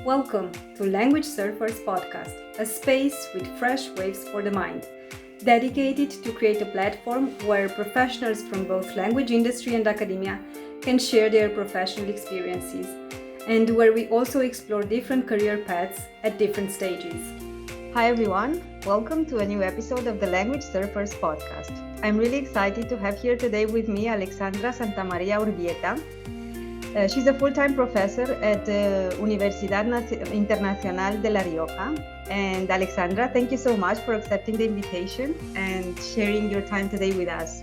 Welcome to Language Surfers Podcast, a space with fresh waves for the mind, dedicated to create a platform where professionals from both language industry and academia can share their professional experiences, and where we also explore different career paths at different stages. Hi everyone, welcome to a new episode of the Language Surfers Podcast. I'm really excited to have here today with me Alexandra Santamaria Urbieta. She's a full-time professor at the Universidad Internacional de La Rioja. And Alexandra, thank you so much for accepting the invitation and sharing your time today with us.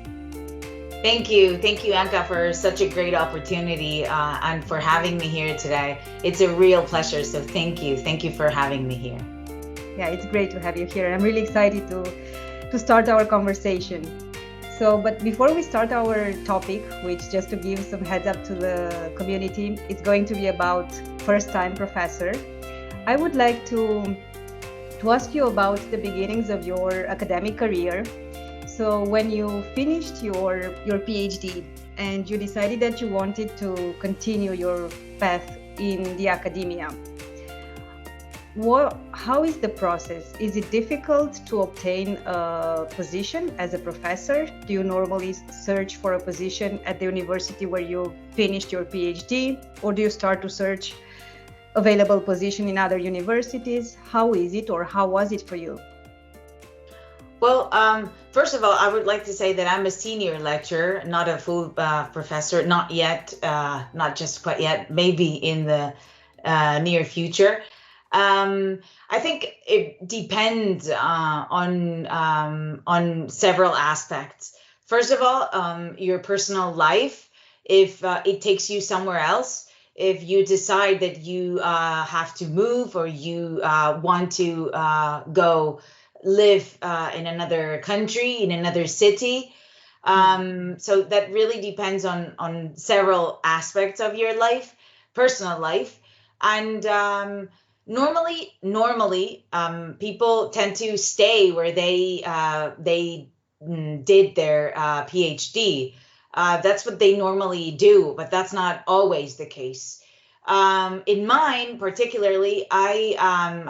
Thank you, Anka, for such a great opportunity and for having me here today. It's a real pleasure, so thank you for having me here. Yeah, it's great to have you here. I'm really excited to start our conversation. But before we start our topic, which just to give some heads up to the community, it's going to be about first-time professor. I would like to ask you about the beginnings of your academic career. So when you finished your PhD and you decided that you wanted to continue your path in the academia, how is the process? Is it difficult to obtain a position as a professor? Do you normally search for a position at the university where you finished your PhD? Or do you start to search available position in other universities? How is it, or how was it for you? Well, first of all, I would like to say that I'm a senior lecturer, not a full professor, not yet, not just quite yet, maybe in the near future. I think it depends on several aspects. First of all, your personal life, if it takes you somewhere else, if you decide that you have to move or you want to go live in another country, in another city. So that really depends on several aspects of your life, personal life. And Normally, people tend to stay where they did their PhD. That's what they normally do, but that's not always the case. In mine, particularly, I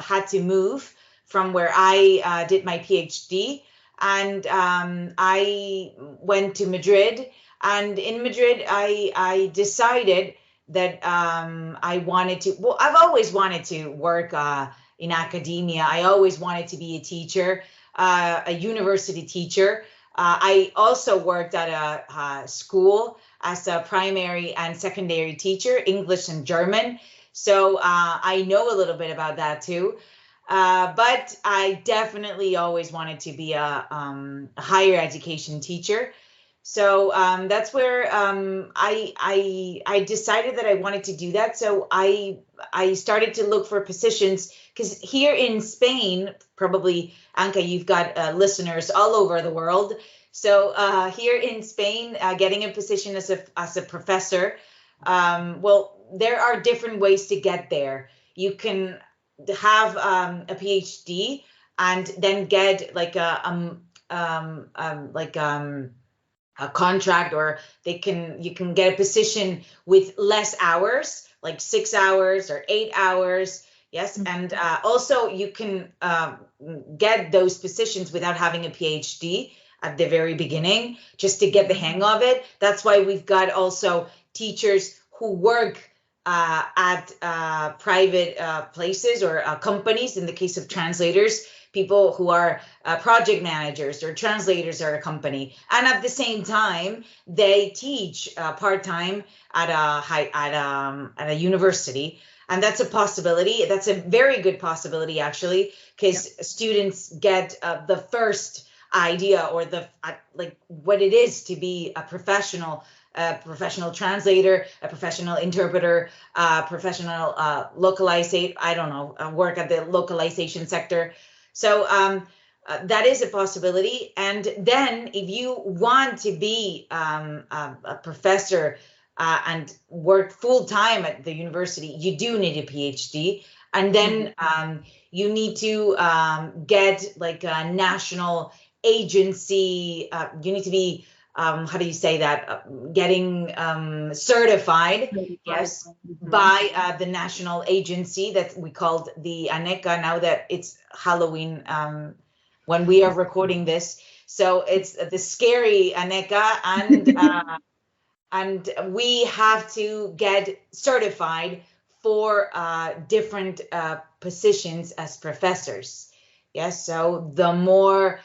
had to move from where I did my PhD, and I went to Madrid. And in Madrid, I decided that I wanted to, well, I've always wanted to work in academia. I always wanted to be a teacher, a university teacher. I also worked at a school as a primary and secondary teacher, English and German. So I know a little bit about that too. But I definitely always wanted to be a higher education teacher. So that's where I decided that I wanted to do that. So I started to look for positions, because here in Spain, probably, Anka, you've got listeners all over the world. So here in Spain, getting a position as a professor, well, there are different ways to get there. You can have a PhD and then get like a contract, or you can get a position with less hours, like 6 hours or 8 hours. Yes. Mm-hmm. And also you can get those positions without having a PhD at the very beginning, just to get the hang of it. That's why we've got also teachers who work at private places or companies. In the case of translators, people who are project managers or translators at a company, and at the same time they teach part-time at a university, and that's a possibility. That's a very good possibility, actually, because students get the first idea, or the like what it is to be a professional translator, a professional interpreter, professional localizer. I don't know, work at the localization sector. So that is a possibility. And then if you want to be a professor and work full time at the university, you do need a PhD. And then you need to get like a national agency. You need to be how do you say that? Getting certified, yes, by the national agency that we called the ANECA. Now that it's Halloween, when we are recording this, so it's the scary ANECA, and we have to get certified for different positions as professors. Yes, so the more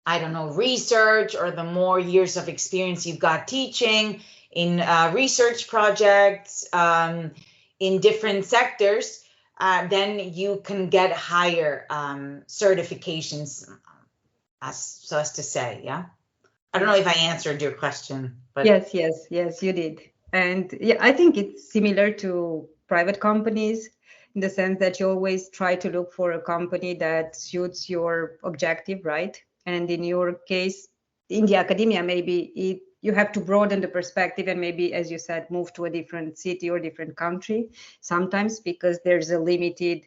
I don't know, research, or the more years of experience you've got teaching in research projects in different sectors, then you can get higher certifications, as to say, yeah. I don't know if I answered your question, but yes, you did. And yeah, I think it's similar to private companies in the sense that you always try to look for a company that suits your objective, right? And in your case, in the academia, maybe you have to broaden the perspective and maybe, as you said, move to a different city or different country sometimes because there's a limited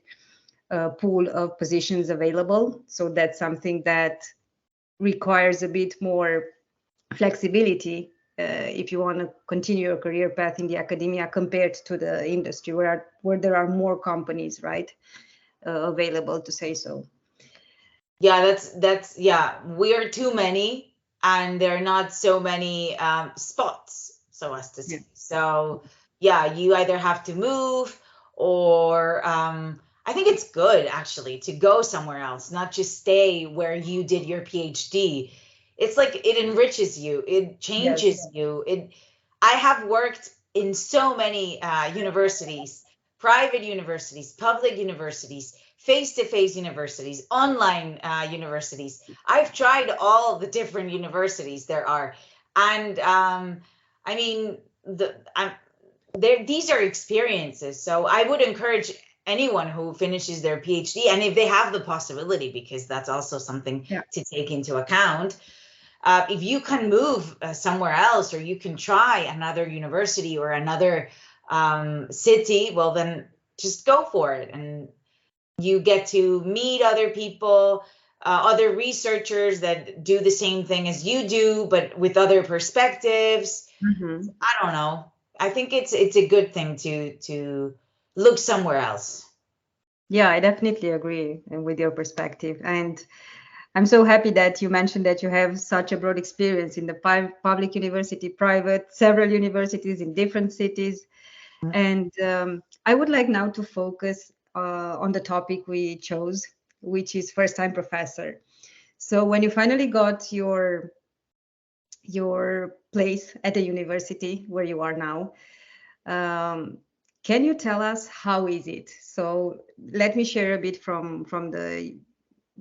pool of positions available. So that's something that requires a bit more flexibility if you want to continue your career path in the academia compared to the industry where there are more companies, right, available, to say so. Yeah, that's yeah, we're too many and there are not so many spots, so as to say. Yeah. So yeah, you either have to move or I think it's good actually to go somewhere else, not just stay where you did your PhD. It's like it enriches you, it changes you. I have worked in so many universities, private universities, public universities, face-to-face universities, online universities. I've tried all the different universities there are, and I mean, these are experiences. So I would encourage anyone who finishes their PhD, and if they have the possibility, because that's also something to take into account. If you can move somewhere else, or you can try another university or another city, well, then just go for it. And you get to meet other people, other researchers that do the same thing as you do, but with other perspectives. Mm-hmm. I don't know. I think it's a good thing to look somewhere else. Yeah, I definitely agree with your perspective. And I'm so happy that you mentioned that you have such a broad experience in the public university, private, several universities in different cities. Mm-hmm. And I would like now to focus on the topic we chose, which is first-time professor. So when you finally got your place at the university where you are now, can you tell us how is it? So let me share a bit from the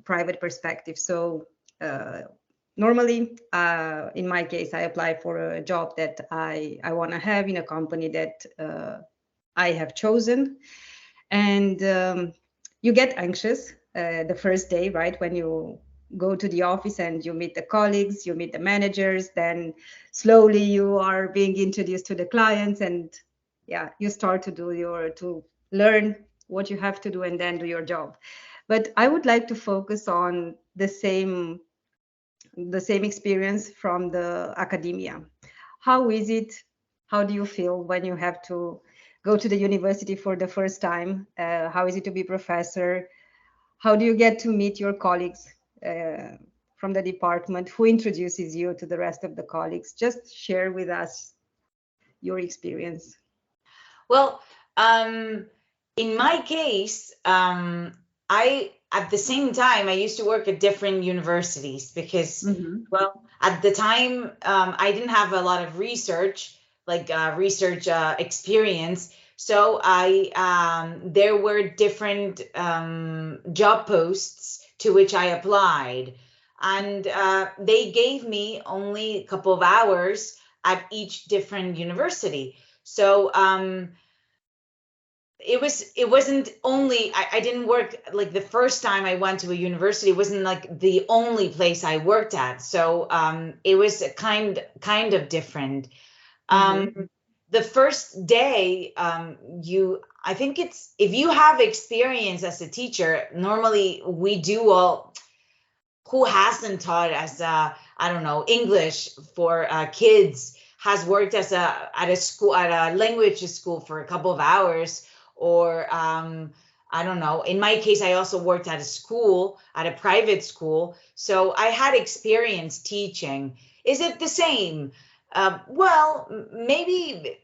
private perspective. So normally, in my case, I apply for a job that I want to have in a company that I have chosen. And you get anxious the first day, right? When you go to the office and you meet the colleagues, you meet the managers, then slowly you are being introduced to the clients, and you start to learn what you have to do and then do your job. But I would like to focus on the same experience from the academia. How is it? How do you feel when you have to go to the university for the first time? How is it to be professor? How do you get to meet your colleagues from the department? Who introduces you to the rest of the colleagues? Just share with us your experience. Well, in my case, at the same time, I used to work at different universities because, well, at the time, I didn't have a lot of research, research experience. So there were different job posts to which I applied. And they gave me only a couple of hours at each different university. So it wasn't only, I didn't work, like the first time I went to a university, it wasn't like the only place I worked at. So it was kind of different. The first day, I think it's, if you have experience as a teacher, normally we do all, who hasn't taught as I don't know, English for kids, has worked as at a school, at a language school for a couple of hours, or I don't know. In my case, I also worked at a school, at a private school, so I had experience teaching. Is it the same? Well, maybe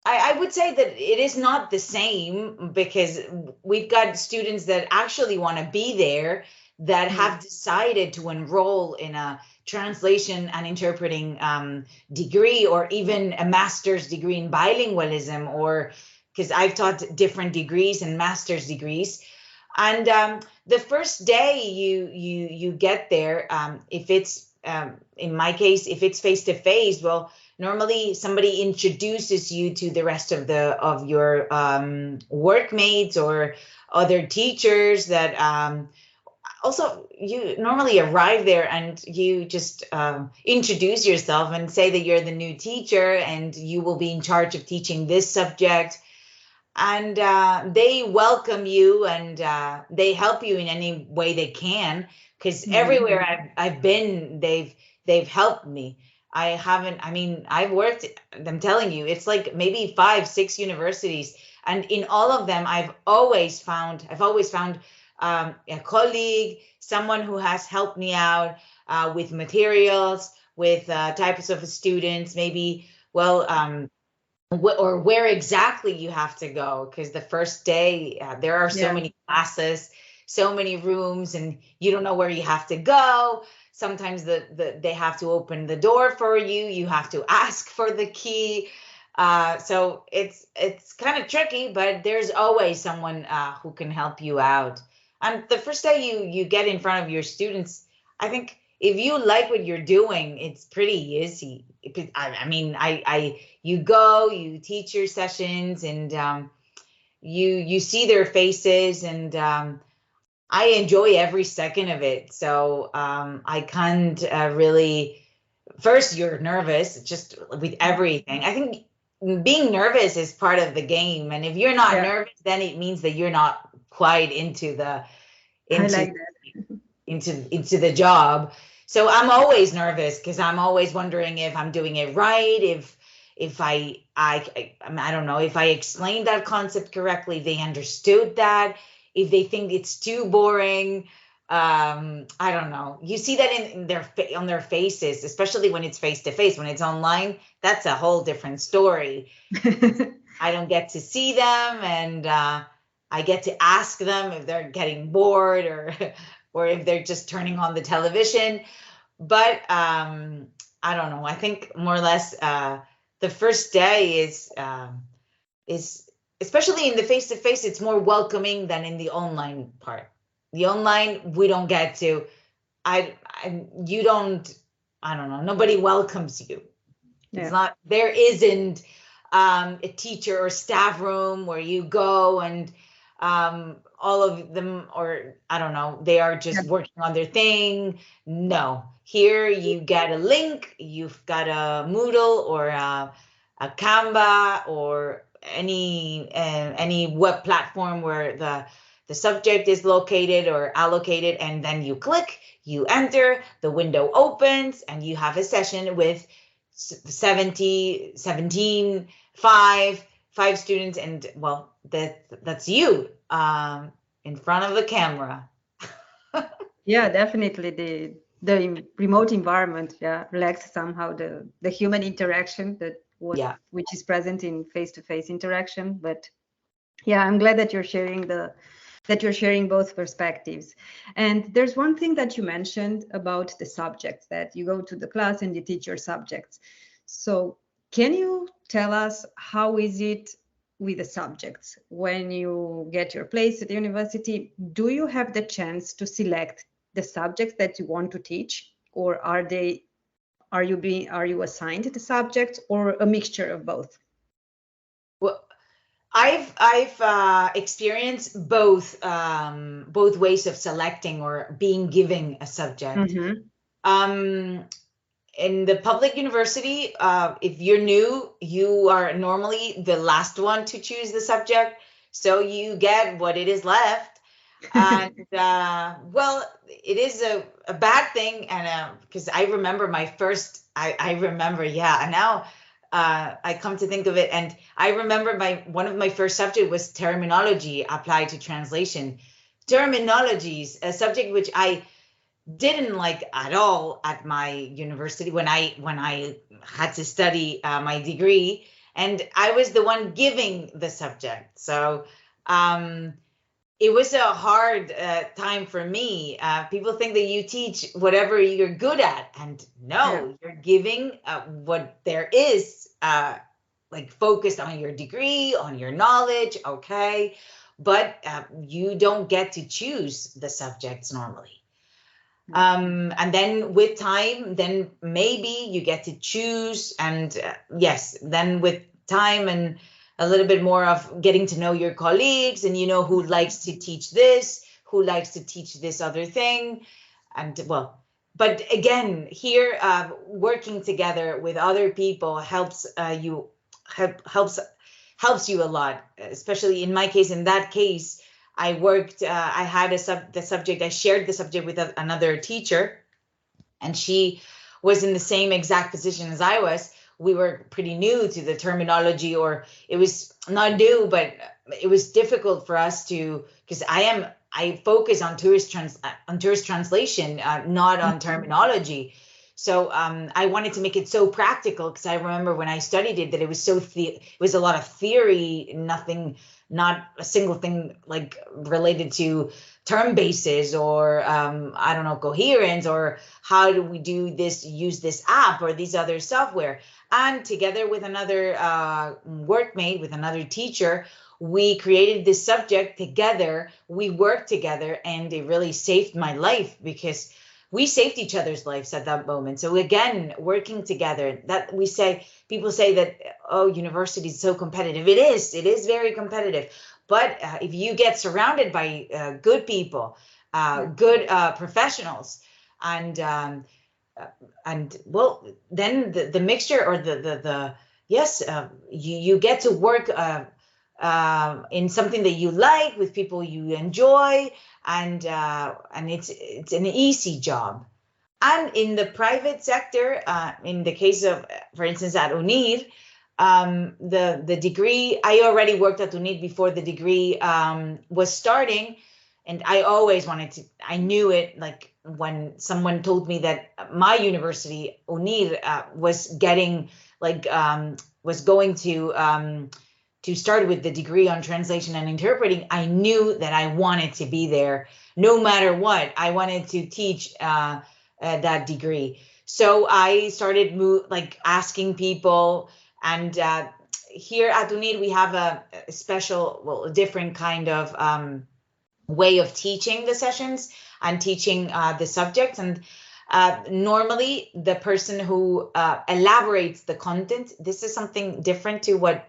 I would say that it is not the same, because we've got students that actually want to be there, that have decided to enroll in a translation and interpreting degree, or even a master's degree in bilingualism, or because I've taught different degrees and master's degrees. And the first day you get there, if it's in my case, if it's face to face, well, normally somebody introduces you to the rest of your workmates or other teachers that also, you normally arrive there and you just introduce yourself and say that you're the new teacher and you will be in charge of teaching this subject. And they welcome you, and they help you in any way they can, because everywhere I've been, they've helped me. I mean, I've worked, I'm telling you, it's like maybe 5, 6 universities, and in all of them, I've always found a colleague, someone who has helped me out with materials, with types of students, maybe, well, or where exactly you have to go, because the first day there are so many classes, so many rooms, and you don't know where you have to go. Sometimes they have to open the door for you, you have to ask for the key. So it's kind of tricky, but there's always someone who can help you out. And the first day you get in front of your students, I think if you like what you're doing, it's pretty easy. I mean, you go, you teach your sessions, and you see their faces, and I enjoy every second of it. So I can't really. First, you're nervous, just with everything. I think being nervous is part of the game, and if you're not nervous, then it means that you're not quite into into the job. So I'm always nervous, because I'm always wondering if I'm doing it right, if I don't know, if I explained that concept correctly, if they understood that, if they think it's too boring. I don't know. You see that in on their faces, especially when it's face to face. When it's online, that's a whole different story. I don't get to see them, and I get to ask them if they're getting bored, or if they're just turning on the television. But I don't know. I think more or less the first day is especially in the face to face, it's more welcoming than in the online part. The online, we don't get to. You don't. I don't know. Nobody welcomes you. It's not. There isn't a teacher or staff room where you go and all of them, or I don't know, they are just working on their thing. No, here you get a link, you've got a Moodle or a Canva, or any web platform where the subject is located or allocated, and then you click, you enter, the window opens, and you have a session with 17, five students, and well, that's you in front of the camera. Yeah, definitely the remote environment relaxes somehow the human interaction which is present in face-to-face interaction. But I'm glad that you're sharing both perspectives. And there's one thing that you mentioned about the subjects, that you go to the class and you teach your subjects. So can you tell us how is it with the subjects when you get your place at the university? Do you have the chance to select the subjects that you want to teach, or are you assigned the subjects, or a mixture of both? Well, I've experienced both ways of selecting or being given a subject. In the public university, if you're new, you are normally the last one to choose the subject, so you get what it is left. And well, it is a bad thing, and because I remember my first, I remember, yeah, and now I come to think of it, and I remember one of my first subject was terminology applied to translation. Terminologies, a subject which I didn't like at all at my university when I had to study my degree, and I was the one giving the subject. So um, it was a hard time for me. People think that you teach whatever you're good at, and Yeah. no, you're giving what there is, like focused on your degree, on your knowledge, okay, but you don't get to choose the subjects normally. And then with time, then maybe you get to choose. And yes, then with time and a little bit more of getting to know your colleagues, and you know who likes to teach this, who likes to teach this other thing. And well, but again, here, working together with other people helps you helps helps you a lot, especially in my case. In that case, I had the subject, I shared the subject with another teacher, and she was in the same exact position as I was. We were pretty new to the terminology, or it was not new, but it was difficult for us to, because I focus on tourist translation, not on terminology. So I wanted to make it so practical, because I remember when I studied it that it was it was a lot of theory, nothing, not a single thing like related to term bases, or I don't know, coherence, or how do we do this, use this app or these other software. And together with another workmate, with another teacher, we created this subject together. We worked together, and it really saved my life, because we saved each other's lives at that moment. So again, working together, that we say, people say that, oh, university is so competitive. It is very competitive. But if you get surrounded by good people, Yeah. good professionals, and uh, and well, then the mixture, or the yes, you get to work in something that you like, with people you enjoy, and it's an easy job. And in the private sector, in the case of, for instance, at UNIR, the degree, I already worked at UNIR before the degree was starting, and I always wanted to. I knew it, like when someone told me that my university, UNIR, was getting like was going to start with the degree on translation and interpreting. I knew that I wanted to be there, no matter what. I wanted to teach that degree. So I started like asking people, and here at UNIR we have a special, well, a different kind of way of teaching the sessions and teaching the subjects. And normally the person who elaborates the content, this is something different to what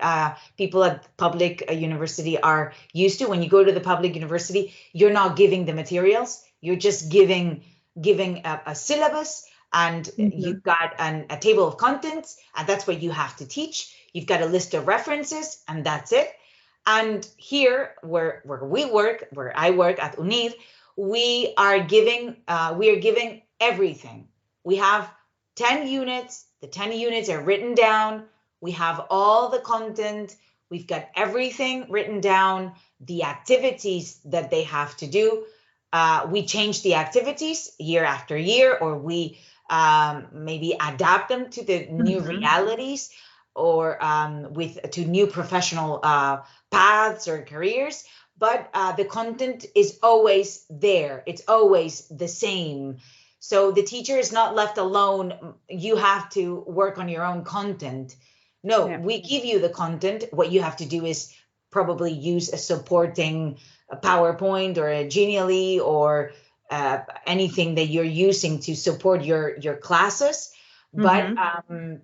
people at public university are used to. When you go to the public university, you're not giving the materials, you're just giving a syllabus, and Mhm. you've got a table of contents, and that's what you have to teach. You've got a list of references, and that's it. And here, where I work at UNIR, we are giving everything. We have 10 units. The 10 units are written down. We have all the content. We've got everything written down, the activities that they have to do. We change the activities year after year, or we maybe adapt them to the new Mhm. realities, or to new professional paths or careers. But the content is always there. It's always the same. So the teacher is not left alone. You have to work on your own content. No, Yeah. we give you the content. What you have to do is probably use a supporting a PowerPoint or a Genially, or anything that you're using to support your classes. But Mhm.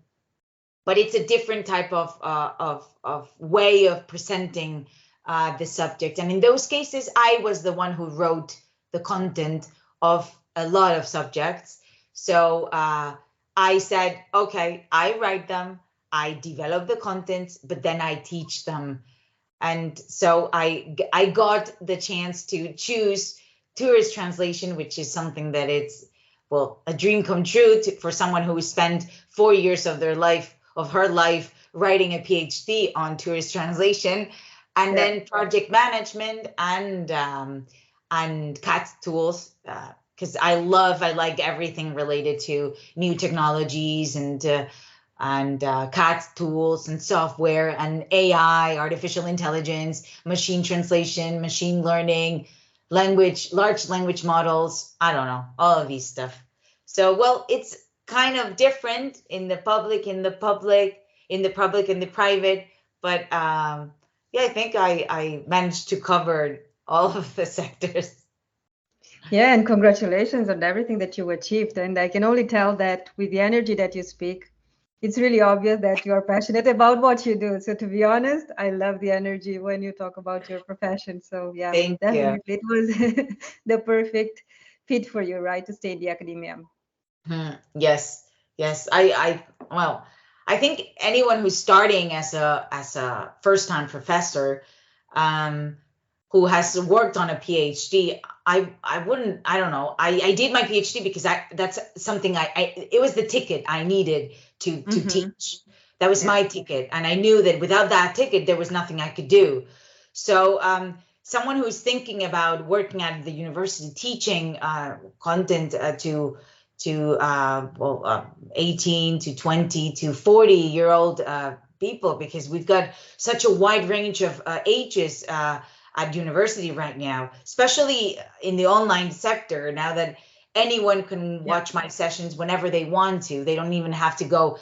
but it's a different type of way of presenting the subject. And in those cases, I was the one who wrote the content of a lot of subjects. So I said, okay, I write them, I develop the contents, but then I teach them. And so I got the chance to choose tourist translation, which is something that it's, well, a dream come true for someone who spent 4 years of her life writing a PhD on tourist translation, and then project management and CAT tools, because I like everything related to new technologies and CAT tools and software and AI, artificial intelligence, machine translation, machine learning, large language models. I don't know, all of these stuff. So, well, it's kind of different in the public, in the private, but yeah, I think I managed to cover all of the sectors. Yeah, and congratulations on everything that you achieved. And I can only tell that with the energy that you speak, it's really obvious that you are passionate about what you do. So to be honest, I love the energy when you talk about your profession. So yeah, Thank you. definitely it was the perfect fit for you, right, to stay in the academia. Yes, yes. Well, I think anyone who's starting as a first-time professor, who has worked on a PhD, I don't know. I did my PhD because that's something it was the ticket I needed to teach. That was my ticket, and I knew that without that ticket, there was nothing I could do. So, someone who's thinking about working at the university teaching content to 18 to 20 to 40-year-old people, because we've got such a wide range of ages at university right now, especially in the online sector, now that anyone can watch my sessions whenever they want to. They don't even have to go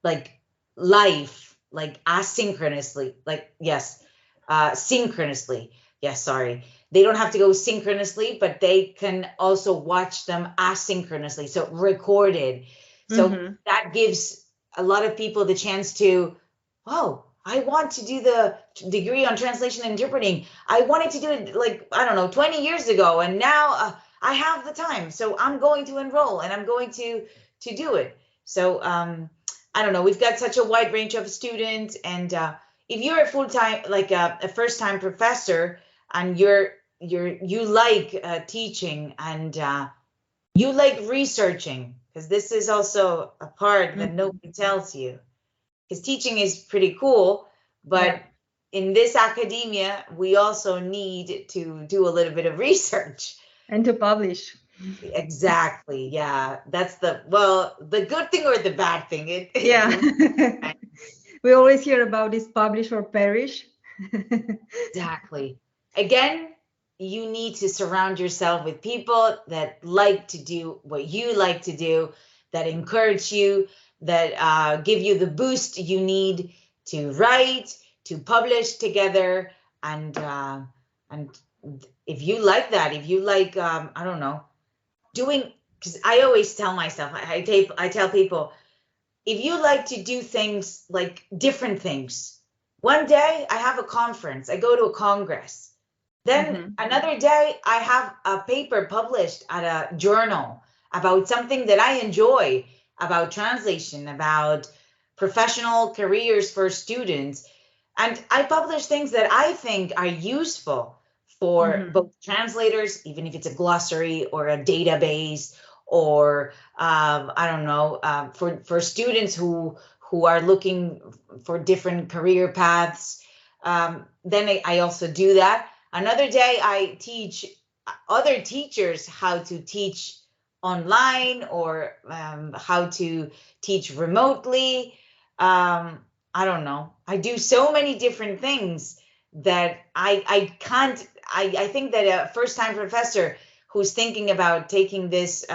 like live, like asynchronously, synchronously. Yes, sorry. They don't have to go synchronously, but they can also watch them asynchronously, so recorded. So that gives a lot of people the chance to, oh, I want to do the degree on translation and interpreting. I wanted to do it, like, I don't know, 20 years ago, and now I have the time. So I'm going to enroll and I'm going to do it. So I don't know, we've got such a wide range of students, and if you're a full-time, like a first-time professor, and you like teaching, and you like researching, because this is also a part that nobody tells you, because teaching is pretty cool, but in this academia, we also need to do a little bit of research. And to publish. Exactly. Yeah. That's the good thing or the bad thing. We always hear about this publish or perish. Exactly. Again, you need to surround yourself with people that like to do what you like to do, that encourage you, that give you the boost you need to write, to publish together. And if you like that, if you like, I don't know, doing, because I always tell myself, I tell people, if you like to do things, like different things, one day I have a conference, I go to a congress. Then another day I have a paper published at a journal about something that I enjoy, about translation, about professional careers for students. And I publish things that I think are useful for both translators, even if it's a glossary or a database, or I don't know, for students who are looking for different career paths. Then I also do that. Another day I teach other teachers how to teach online, or how to teach remotely. I don't know. I do so many different things that I can't. I think that a first-time professor who's thinking about taking this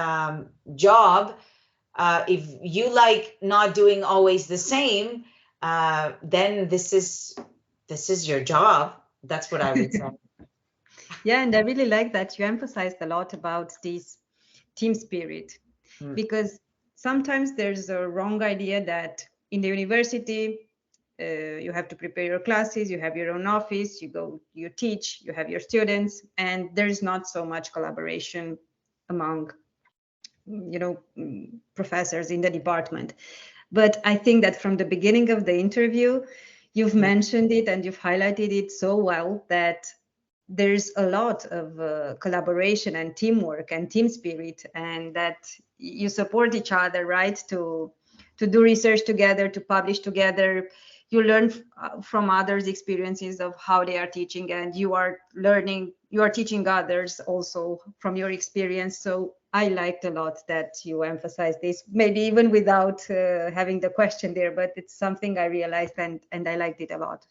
job, if you like not doing always the same, then this is your job. That's what I would say. Yeah, and I really like that you emphasized a lot about this team spirit, because sometimes there's a wrong idea that in the university, you have to prepare your classes, you have your own office, you go, you teach, you have your students, and there's not so much collaboration among, professors in the department. But I think that from the beginning of the interview, You've mentioned it and you've highlighted it so well that there's a lot of collaboration and teamwork and team spirit, and that you support each other, right? To do research together, to publish together. You learn from others' experiences of how they are teaching, and you are teaching others also from your experience. So I liked a lot that you emphasize this, maybe even without having the question there, but it's something I realized, and I liked it a lot.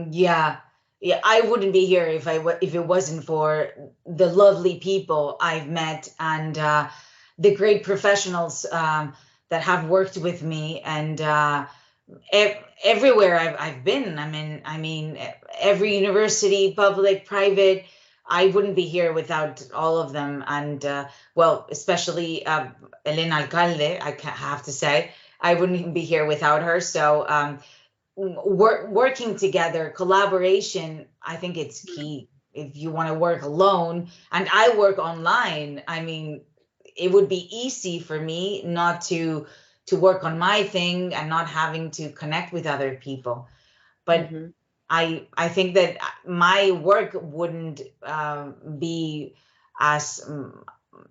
Yeah, yeah, I wouldn't be here if it wasn't for the lovely people I've met and the great professionals that have worked with me, and everywhere I've been. I mean, every university, public, private. I wouldn't be here without all of them, and well, especially Elena Alcalde. Have to say, I wouldn't even be here without her. So. Working together, collaboration, I think it's key. If you want to work alone, and I work online, I mean, it would be easy for me not to work on my thing and not having to connect with other people. But I think that my work wouldn't be as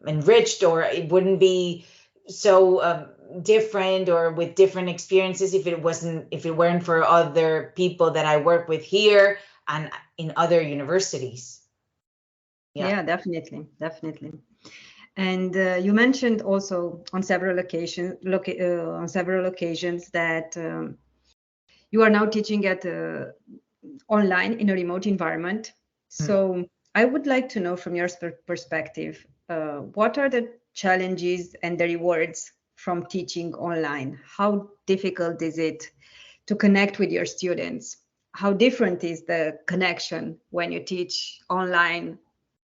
enriched, or it wouldn't be so different or with different experiences if it weren't for other people that I work with here and in other universities. Yeah, definitely, definitely. And you mentioned also on several occasions, that you are now teaching at online in a remote environment. So I would like to know from your perspective, what are the challenges and the rewards from teaching online? How difficult is it to connect with your students? How different is the connection when you teach online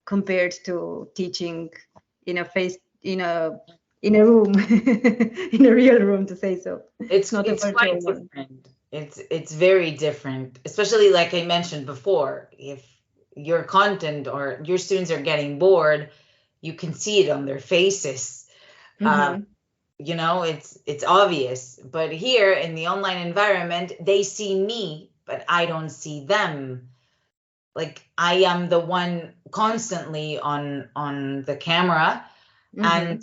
compared to teaching in a room, in a real room, to say so? It's not a virtual quite one. different. It's very different, especially like I mentioned before. If your content or your students are getting bored, you can see it on their faces. You know, it's obvious. But here in the online environment, they see me, but I don't see them. Like I am the one constantly on the camera, and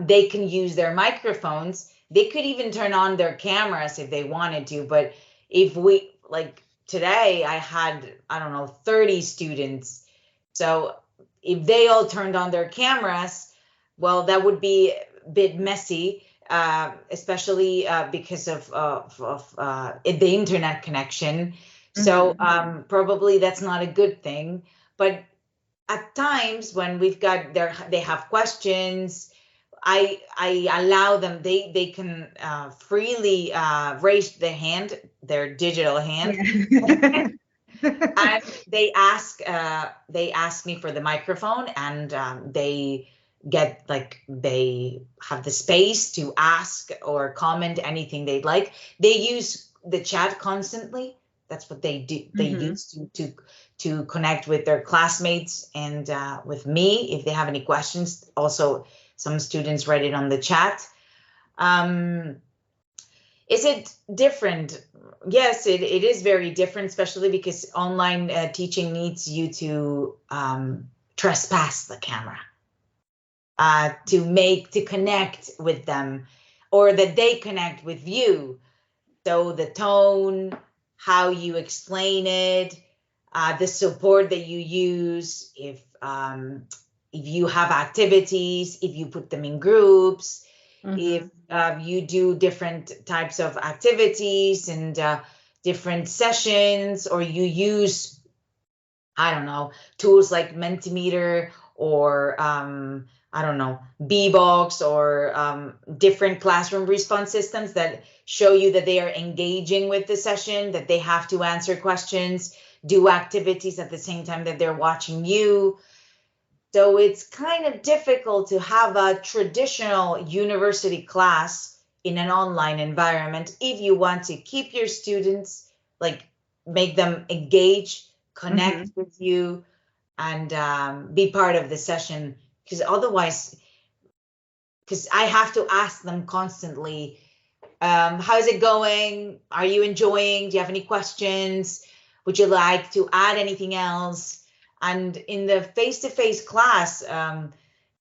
they can use their microphones. They could even turn on their cameras if they wanted to. But if we, like today, I had, I don't know, 30 students. So if they all turned on their cameras, well, that would be a bit messy, especially because of the internet connection. So probably that's not a good thing. But at times when they have questions, I allow them, they can freely raise their digital hand. Yeah. And they ask me for the microphone, and they have the space to ask or comment anything they'd like. They use the chat constantly. That's what they do. They use to connect with their classmates and with me if they have any questions. Also, some students write it on the chat. Is it different? Yes, it is very different, especially because online teaching needs you to trespass the camera, to connect with them, or that they connect with you. So the tone, how you explain it, the support that you use, if you have activities, if you put them in groups, if you do different types of activities and different sessions, or you use, I don't know, tools like Mentimeter or I don't know, Bbox, or different classroom response systems that show you that they are engaging with the session, that they have to answer questions, do activities at the same time that they're watching you. So it's kind of difficult to have a traditional university class in an online environment if you want to keep your students, like make them engage, connect with you, and be part of the session. Because otherwise, because I have to ask them constantly, how's it going? Are you enjoying? Do you have any questions? Would you like to add anything else? And in the face-to-face class,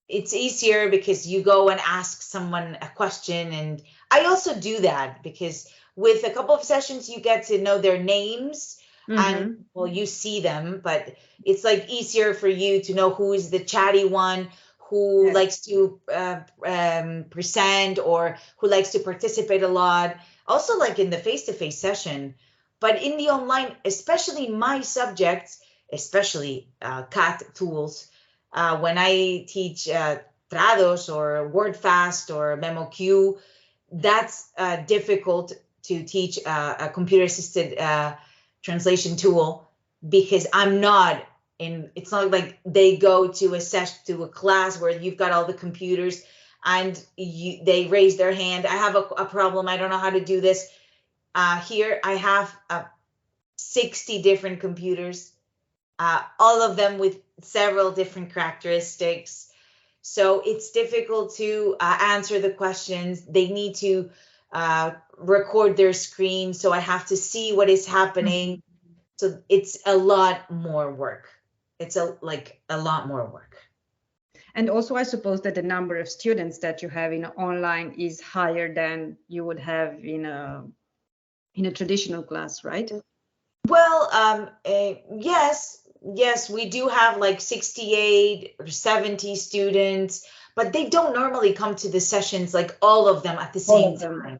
it's easier because you go and ask someone a question. And I also do that because with a couple of sessions, you get to know their names and well, you see them, but it's like easier for you to know who is the chatty one, who likes to present or who likes to participate a lot. Also like in the face-to-face session, but in the online, especially my subjects, especially CAT tools, when I teach Trados or WordFast or MemoQ, that's difficult to teach a computer-assisted translation tool because I'm not in. It's not like they go to a session, to a class where you've got all the computers and they raise their hand. I have a problem. I don't know how to do this. Here I have 60 different computers, all of them with several different characteristics. So it's difficult to answer the questions. They need to record their screen. So I have to see what is happening. So it's a lot more work. It's a lot more work. And also, I suppose that the number of students that you have in online is higher than you would have in a traditional class, right? Well, yes, we do have like 68 or 70 students, but they don't normally come to the sessions, like all of them at the same time.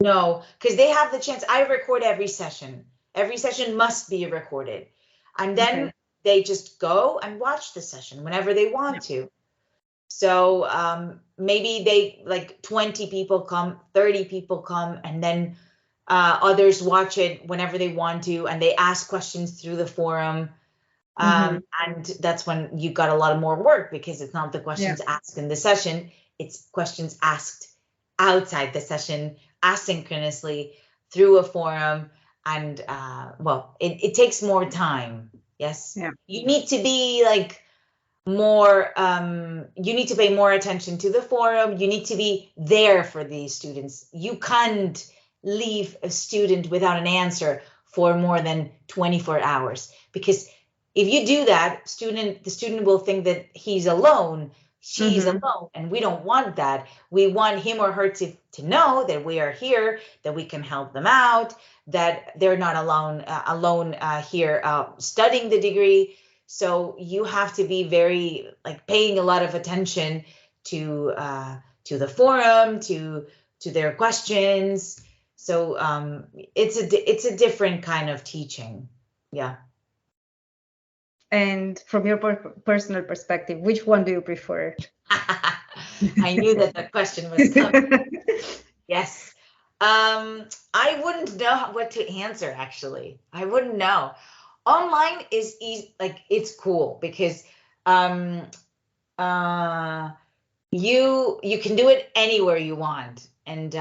No, because they have the chance. I record every session. Every session must be recorded. And then they just go and watch the session whenever they want to. So maybe they like 20 people come, 30 people come, and then others watch it whenever they want to, and they ask questions through the forum. And that's when you got a lot of more work because it's not the questions asked in the session, it's questions asked outside the session, asynchronously through a forum. And well, it takes more time. Yes. Yeah. You need to be like more, you need to pay more attention to the forum. You need to be there for these students. You can't leave a student without an answer for more than 24 hours, because if you do that, the student will think that he's alone, she's alone, and we don't want that. We want him or her to know that we are here, that we can help them out, that they're not alone here studying the degree. So you have to be very like paying a lot of attention to the forum, to their questions. So it's a different kind of teaching. Yeah. And from your personal perspective, which one do you prefer? I knew that question was coming. Yes. I wouldn't know what to answer, actually. I wouldn't know. Online is easy, like it's cool because you can do it anywhere you want, and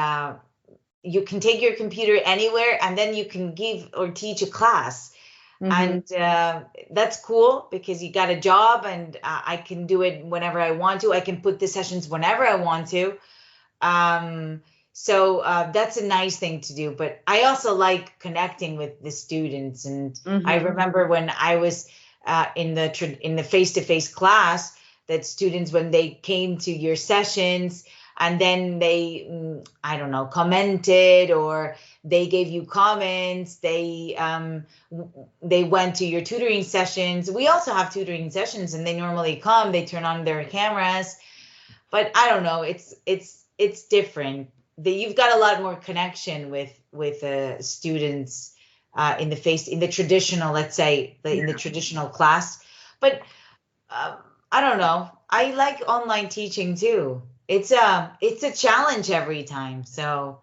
you can take your computer anywhere, and then you can give or teach a class. And that's cool because you got a job, and I can do it whenever I want to. I can put the sessions whenever I want to. So that's a nice thing to do. But I also like connecting with the students. And I remember when I was in the face-to-face class, that students, when they came to your sessions, and then they, I don't know, commented or they gave you comments, they went to your tutoring sessions. We also have tutoring sessions, and they normally come, they turn on their cameras. But I don't know, it's different. You've got a lot more connection with students in the traditional, let's say, in the traditional class. But I don't know, I like online teaching too. It's a challenge every time. So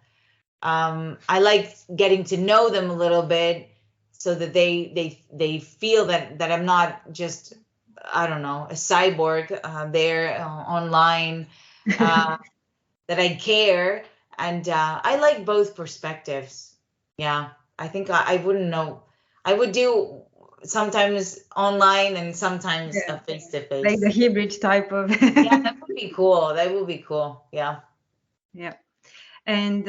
I like getting to know them a little bit, so that they feel that I'm not just, I don't know, a cyborg there online, that I care. And I like both perspectives. Yeah, I think I wouldn't know. I would do sometimes online and sometimes face-to-face. Like the hybrid type of. Yeah, that would be cool. That would be cool. Yeah. Yeah. And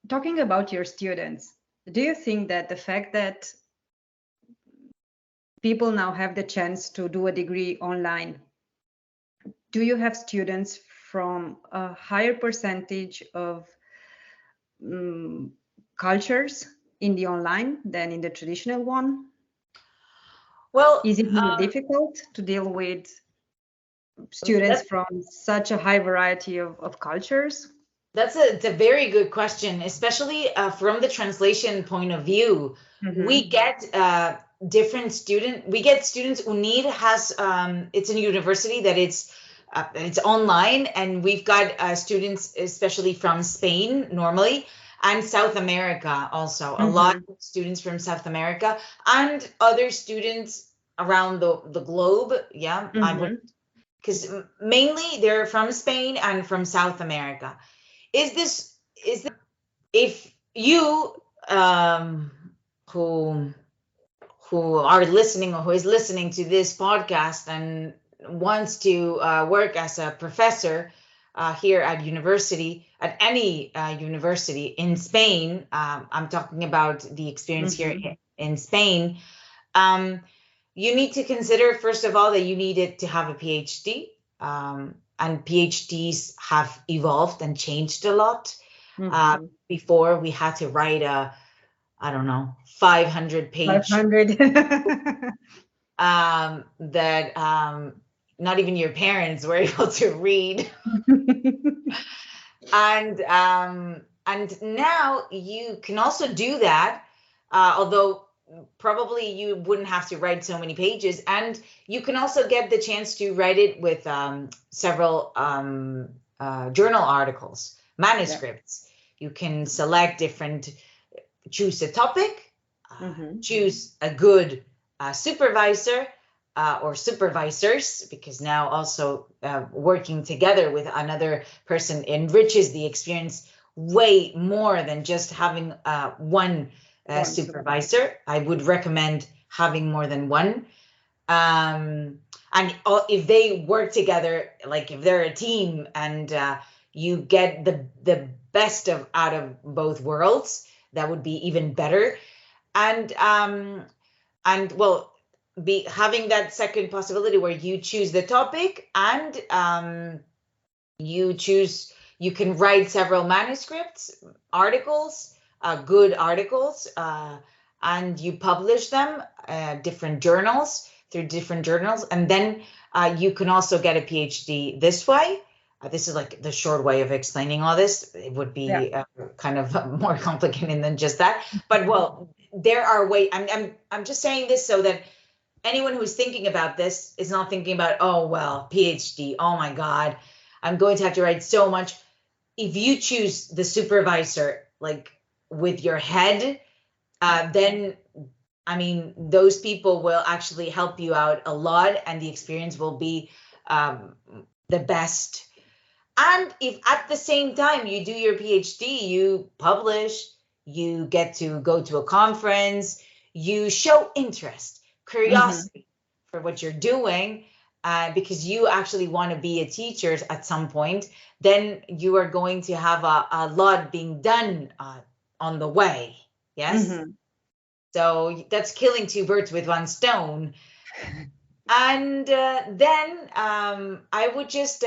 talking about your students, do you think that the fact that people now have the chance to do a degree online, do you have students from a higher percentage of cultures in the online than in the traditional one? Well, Is it more difficult to deal with students from such a high variety of cultures? It's a very good question, especially from the translation point of view. We get different student. We get students. UNIR has it's a university that it's online, and we've got students, especially from Spain normally, and South America also. A lot of students from South America and other students around the globe. Yeah, I would, because mainly they're from Spain and from South America. Is this if you who are listening or who is listening to this podcast and wants to work as a professor here at any university in Spain, I'm talking about the experience here in Spain. You need to consider, first of all, that you needed to have a PhD. And PhDs have evolved and changed a lot. Before we had to write a, I don't know, 500-page 500 that not even your parents were able to read. And now you can also do that, although probably you wouldn't have to write so many pages, and you can also get the chance to write it with several journal articles, manuscripts. You can select choose a topic, choose a good supervisor or supervisors, because now also working together with another person enriches the experience way more than just having one supervisor. I would recommend having more than one. And if they work together, like if they're a team and you get the best out of both worlds, that would be even better. And well, having that second possibility where you choose the topic and you can write several manuscripts, articles, good articles, and you publish them through different journals, and then you can also get a PhD this way. This is like the short way of explaining all this. It would be kind of more complicated than just that, but well, there are ways. I'm just saying this so that anyone who's thinking about this is not thinking about, oh well, PhD, oh my God, I'm going to have to write so much. If you choose the supervisor like with your head, then I mean, those people will actually help you out a lot, and the experience will be the best. And if at the same time you do your PhD, you publish, you get to go to a conference, you show interest, curiosity for what you're doing, because you actually want to be a teacher at some point, then you are going to have a lot being done on the way. Yes. So that's killing two birds with one stone. And then I would just,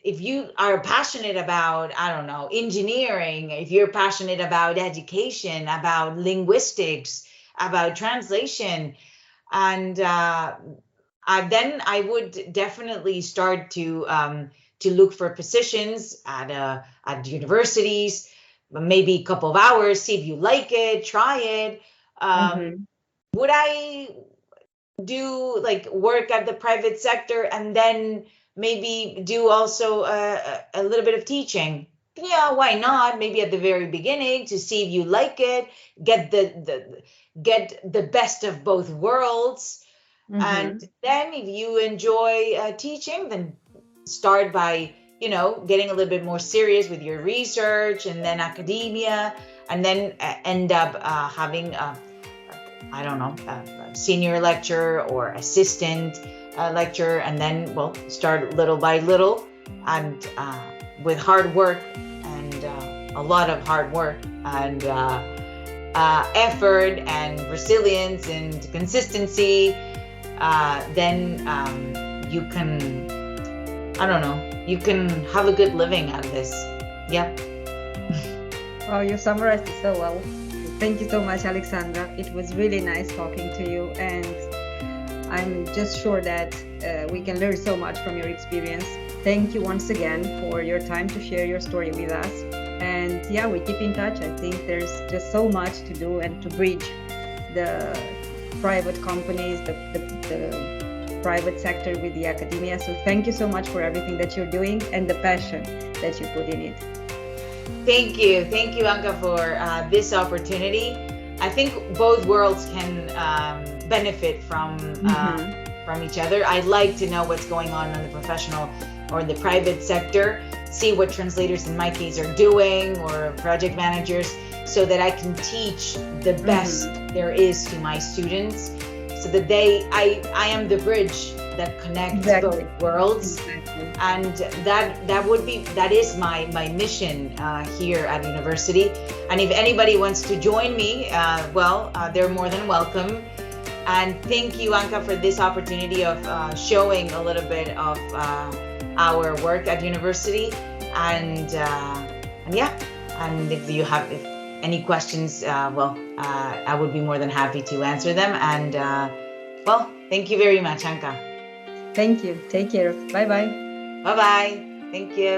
if you are passionate about, I don't know, engineering, if you're passionate about education, about linguistics, about translation, and then I would definitely start to look for positions at universities, maybe a couple of hours, see if you like it, try it. Would I do like work at the private sector and then maybe do also a little bit of teaching? Yeah, why not? Maybe at the very beginning to see if you like it, get the best of both worlds. And then if you enjoy teaching, then start by, getting a little bit more serious with your research and then academia, and then end up having I don't know, a senior lecturer or assistant lecturer, and then, well, start little by little and with hard work and a lot of hard work and effort and resilience and consistency, then you can, I don't know, you can have a good living out of this. Yeah. Well, you summarized it so well. Thank you so much, Alexandra. It was really nice talking to you, and I'm just sure that we can learn so much from your experience. Thank you once again for your time to share your story with us. And yeah, we keep in touch. I think there's just so much to do and to bridge the private companies, the private sector with the academia. So thank you so much for everything that you're doing and the passion that you put in it. Thank you, Anka, for this opportunity. I think both worlds can benefit from each other. I'd like to know what's going on in the professional or the private sector, see what translators in my case are doing, or project managers, so that I can teach the best there is to my students, so that I am the bridge that connects both worlds. And that is my mission here at university. And if anybody wants to join me, they're more than welcome. And thank you, Anka, for this opportunity of showing a little bit of our work at university. And if you have any questions, I would be more than happy to answer them. And thank you very much, Anka. Thank you. Take care. Bye-bye. Bye-bye. Thank you.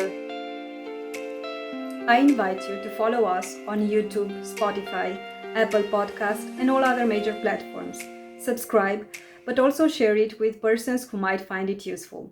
I invite you to follow us on YouTube, Spotify, Apple Podcasts, and all other major platforms. Subscribe, but also share it with persons who might find it useful.